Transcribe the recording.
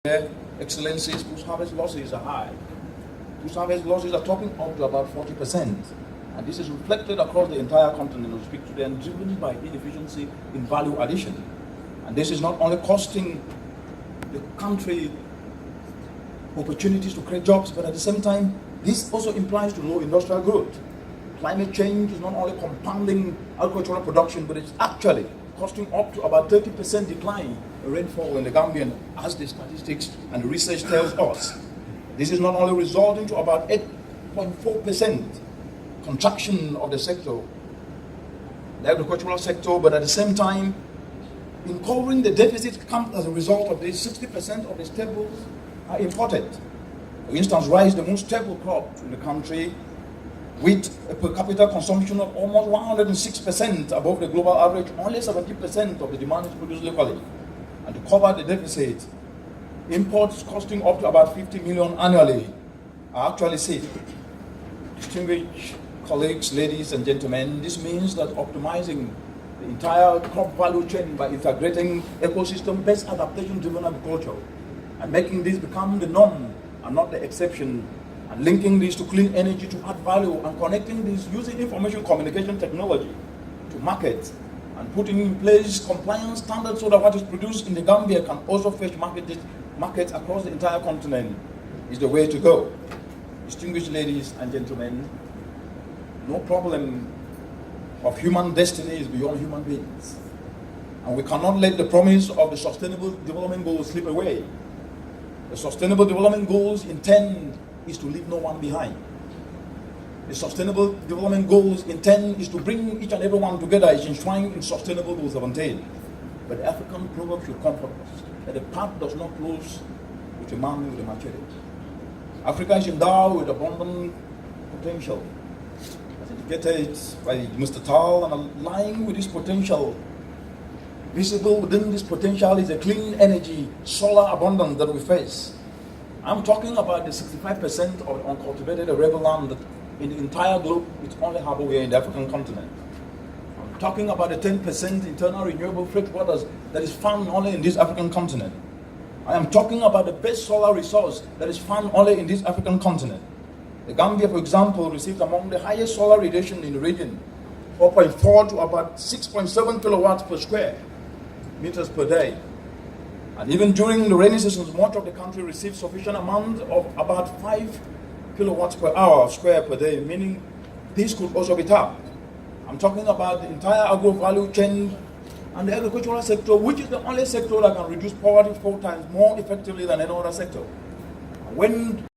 Excellencies, post-harvest losses are high. Post-harvest losses are topping up to about 40%. And this is reflected across the entire continent we speak today and driven by inefficiency in value addition. And this is not only costing the country opportunities to create jobs, but at the same time, this also implies to low industrial growth. Climate change is not only compounding agricultural production, but it's actually costing up to about 30% decline in rainfall in the Gambian, as the statistics and the research tells us. This is not only resulting to about 8.4% contraction of the sector, the agricultural sector, but at the same time, in covering the deficit comes as a result of this, 60% of the staples are imported. For instance, rice, the most staple crop in the country, with a per capita consumption of almost 106% above the global average, only 70% of the demand is produced locally. And to cover the deficit, imports costing up to about 50 million annually are actually safe. Distinguished colleagues, ladies and gentlemen, this means that optimizing the entire crop value chain by integrating ecosystem-based adaptation-driven agriculture and making this become the norm and not the exception, and linking this to clean energy to add value, and connecting this using information communication technology to market, and putting in place compliance standards so that what is produced in the Gambia can also fetch markets across the entire continent is the way to go. Distinguished ladies and gentlemen, no problem of human destiny is beyond human beings. And we cannot let the promise of the Sustainable Development Goals slip away. The Sustainable Development Goals intend is to leave no one behind. The Sustainable Development Goals intend is to bring each and everyone together, is enshrined in Sustainable Goal 17. But the African proverb should comfort us that the path does not close with a man with a machete. Africa is endowed with abundant potential, as indicated by Mr. Tal, and aligning with this potential, visible within this potential is a clean energy, solar abundance that we face. I'm talking about the 65% of uncultivated arable land that in the entire globe, it's only harbor here in the African continent. I'm talking about the 10% internal renewable fresh waters that is found only in this African continent. I am talking about the best solar resource that is found only in this African continent. The Gambia, for example, received among the highest solar radiation in the region, 4.4 to about 6.7 kilowatts per square meters per day. And even during the rainy seasons, much of the country receives sufficient amount of about 5 kilowatts per hour square per day, meaning this could also be tapped. I'm talking about the entire agro-value chain and the agricultural sector, which is the only sector that can reduce poverty 4 times more effectively than any other sector. When